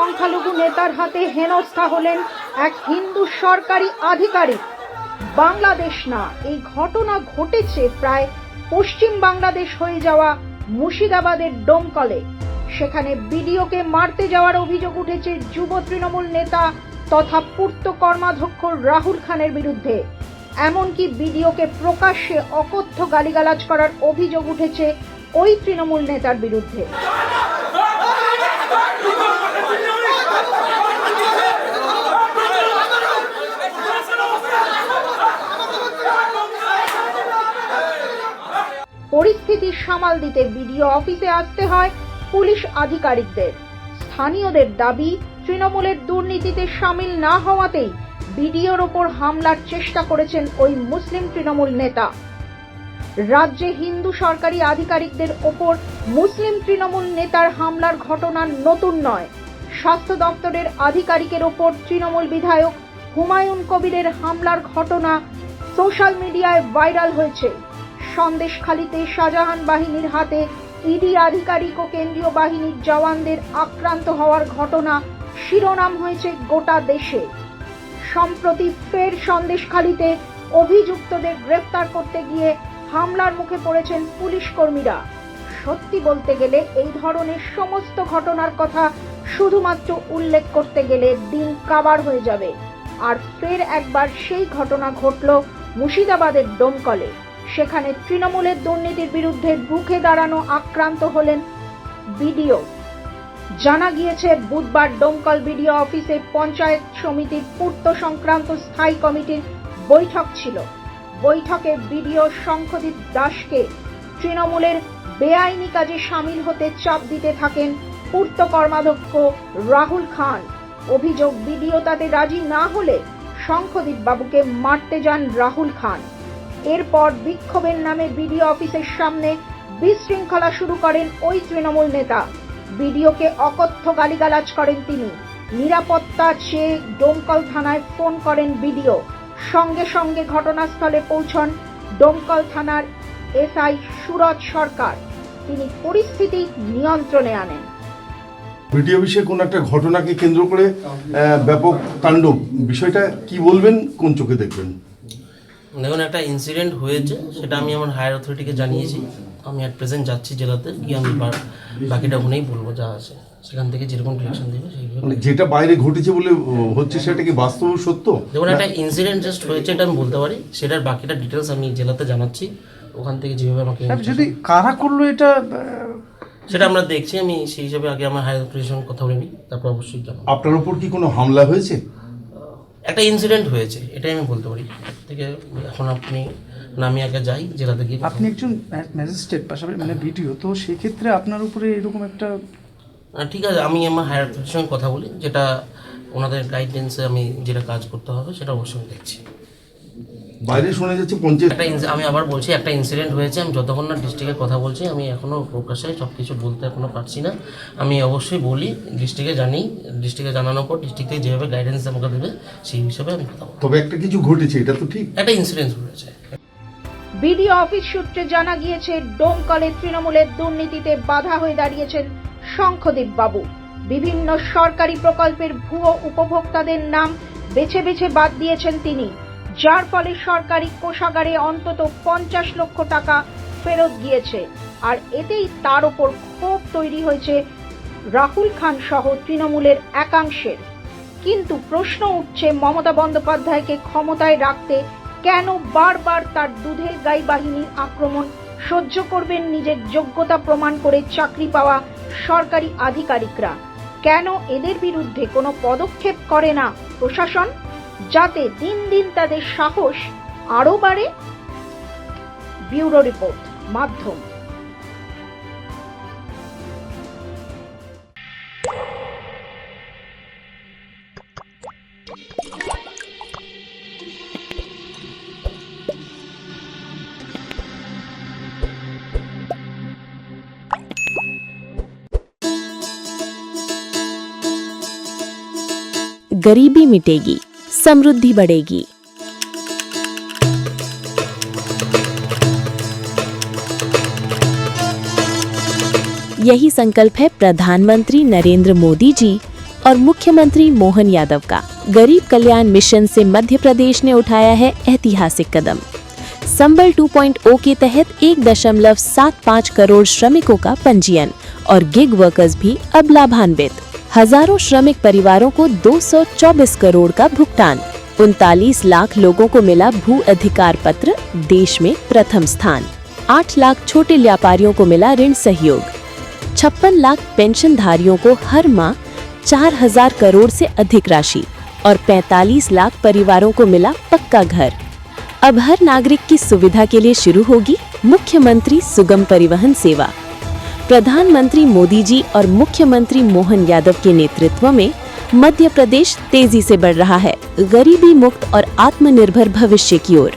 সংখ্যালঘু নেতার হাতে হেনস্থা হলেন এক হিন্দু সরকারি আধিকারিক। বাংলাদেশ না, এই ঘটনা ঘটেছে প্রায় পশ্চিম বাংলাদেশ হয়ে যাওয়া মুর্শিদাবাদের ডোমকলে। সেখানে বিডিওকে মারতে যাওয়ার অভিযোগ উঠেছে যুব তৃণমূল নেতা তথা পূর্ত কর্মাধ্যক্ষ রাহুল খানের বিরুদ্ধে। এমনকি বিডিওকে প্রকাশ্যে অকথ্য গালিগালাজ করার অভিযোগ উঠেছে ওই তৃণমূল নেতার বিরুদ্ধে। পরিস্থিতি সামাল দিতে বিডিও অফিসে আসতে হয় পুলিশ আধিকারিকদের। স্থানীয়দের দাবি, তৃণমূলের দুর্নীতিতে সামিল না হওয়াতেই বিডিওর ওপর হামলার চেষ্টা করেছেন ওই মুসলিম তৃণমূল নেতা। রাজ্যে হিন্দু সরকারি আধিকারিকদের ওপর মুসলিম তৃণমূল নেতার হামলার ঘটনা নতুন নয়। স্বাস্থ্য দপ্তরের আধিকারিকের ওপর তৃণমূল বিধায়ক হুমায়ুন কবিরের হামলার ঘটনা সোশ্যাল মিডিয়ায় ভাইরাল হয়েছে। সন্দেশখালীতে শাহজাহান বাহিনীর হাতে ইডি আধিকারিক ও কেন্দ্রীয় বাহিনীর জওয়ানদের আক্রান্ত হওয়ার ঘটনা শিরোনাম হয়েছে গোটা দেশে। সম্প্রতি ফের সন্দেশখালীতে অভিযুক্তদের গ্রেফতার করতে গিয়ে হামলার মুখে পড়েছেন পুলিশ কর্মীরা। সত্যি বলতে গেলে এই ধরনের সমস্ত ঘটনার কথা শুধুমাত্র উল্লেখ করতে গেলে দিন কাবার হয়ে যাবে। আর ফের একবার সেই ঘটনা ঘটল মুর্শিদাবাদের ডোমকলে। সেখানে তৃণমূলের দুর্নীতির বিরুদ্ধে রুখে দাঁড়ানো আক্রান্ত হলেন বিডিও। জানা গিয়েছে বুধবার ডোমকল বিডিও অফিসে পঞ্চায়েত সমিতির পূর্ত সংক্রান্ত স্থায়ী কমিটির বৈঠক ছিল। বৈঠকে বিডিও শঙ্খদীপ দাসকে তৃণমূলের বেআইনি কাজে সামিল হতে চাপ দিতে থাকেন পূর্ত কর্মাধ্যক্ষ রাহুল খান। অভিযোগ, বিডিও তাতে রাজি না হলে শঙ্খদীপ বাবুকে মারতে যান রাহুল খান। এরপর বিক্ষোভের নামে বিডিও অফিসের সামনে বিশৃঙ্খলা শুরু করেন ওই তৃণমূল নেতা। বিডিওকে অকথ্য গালিগালাজ করেন তিনি। নিরাপত্তা চেয়ে ডোমকল থানায় ফোন করেন বিডিও। সঙ্গে সঙ্গে ঘটনাস্থলে পৌঁছন ডোমকল থানার এসআই সুরজ সরকার। তিনি পরিস্থিতি নিয়ন্ত্রণে আনেন। বিডিও বিষয়ে কোন একটা ঘটনাকে কেন্দ্র করে ব্যাপক তাণ্ডব, বিষয়টা কি বলবেন, কোন চোখে দেখবেন? দেখুন, একটা ইনসিডেন্ট হয়েছে, সেটা আমি আমার হায়ার অথরিটিকে জানিয়েছি। আমি অ্যাট প্রেজেন্ট যাচ্ছি জেলাতে, গিয়ে আমি বাকিটা ওখানেই বলবো যা আছে, সেখান থেকে যেরকম ডিরেকশন দেবে সেইভাবে। যেটা বাইরে ঘটেছে বলে হচ্ছে সেটা কি বাস্তব সত্য? দেখুন, একটা ইনসিডেন্ট জাস্ট হয়েছে, এটা আমি বলতে পারি। সেটার বাকিটা ডিটেলস আমি জেলাতে জানাচ্ছি, ওখান থেকে যেভাবে আমাকে। যদি কারা করলো এটা সেটা আমরা দেখছি। আমি সেই হিসাবে আগে আমার হায়ার অথরিটির সঙ্গে কথা বলে নিই, তারপর অবশ্যই জানাবো। আপনার উপর কি কোনো হামলা হয়েছে? একটা ইনসিডেন্ট হয়েছে, এটাই আমি বলতে পারি। থেকে এখন আপনি আমি আগে যাই জেলাতে গিয়ে। আপনি একজন ম্যাজিস্ট্রেট, পাশাপাশি মানে ভিডিও, তো সেক্ষেত্রে আপনার উপরে এরকম একটা ঠিক আছে, আমি আমার হায়ার অথরিটির সঙ্গে কথা বলি, যেটা ওনাদের গাইডলাইন্সে আমি যেটা কাজ করতে হবে সেটা অবশ্যই দেখছি। বাইরে শোনা যাচ্ছে পঞ্চায়েত। আমি আবার বলছি, একটা ইনসিডেন্ট হয়েছে। আমি যতক্ষণ না ডিস্ট্রিক্টের কথা বলছি, আমি এখনও প্রকাশ্যে সব কিছু বলতে এখনও পারছি না। আমি অবশ্যই বলি, ডিস্ট্রিক্টে জানি, ডিস্ট্রিক্টে জানানোর পর ডিস্ট্রিক্ট থেকে যেভাবে গাইডেন্স আমাকে দেবে সেই হিসাবে আমি কথা বলবো। তবে একটা কিছু ঘটেছে, এটা তো ঠিক। একটা ইনসিডেন্ট হয়েছে। বিডিও অফিস সূত্রে জানা গিয়েছে, ডোমকলে তৃণমূলের দুর্নীতিতে বাধা হয়ে দাঁড়িয়েছেন শঙ্খদীপ বাবু। বিভিন্ন সরকারি প্রকল্পের ভুয়ো উপভোক্তাদের নাম বেছে বেছে বাদ দিয়েছেন তিনি, যার ফলে সরকারি কোষাগারে অন্তত 50 লক্ষ টাকা ফেরত গিয়েছে। আর এতেই তার ওপর ক্ষোভ তৈরি হয়েছে রাহুল খান সহ তৃণমূলের একাংশের। কিন্তু প্রশ্ন উঠছে, মমতা বন্দ্যোপাধ্যায়কে ক্ষমতায় রাখতে কেন বারবার তার দুধের গাই বাহিনীর আক্রমণ সহ্য করবেন নিজের যোগ্যতা প্রমাণ করে চাকরি পাওয়া সরকারি আধিকারিকরা? কেন এদের বিরুদ্ধে কোনো পদক্ষেপ করে না প্রশাসন, যাতে দিন দিন তাদের সাহস আরও বাড়ে? ব্যুরো রিপোর্ট, মাধ্যম। गरीबी मिटेगी, समृद्धि बढ़ेगी। यही संकल्प है प्रधानमंत्री नरेंद्र मोदी जी और मुख्यमंत्री मोहन यादव का गरीब कल्याण मिशन से मध्य प्रदेश ने उठाया है ऐतिहासिक कदम। संबल 2.0 के तहत 1.75 करोड़ श्रमिकों का पंजीयन और गिग वर्कर्स भी अब लाभान्वित। हजारों श्रमिक परिवारों को 224 करोड़ का भुगतान। 39 लाख लोगों को मिला भू अधिकार पत्र, देश में प्रथम स्थान। 8 लाख छोटे व्यापारियों को मिला ऋण सहयोग। 56 लाख पेंशनधारियों को हर माह 4000 करोड़ से अधिक राशि और 45 लाख परिवारों को मिला पक्का घर। अब हर नागरिक की सुविधा के लिए शुरू होगी मुख्यमंत्री सुगम परिवहन सेवा। प्रधानमंत्री मोदी जी और मुख्यमंत्री मोहन यादव के नेतृत्व में मध्य प्रदेश तेजी से बढ़ रहा है गरीबी मुक्त और आत्मनिर्भर भविष्य की ओर।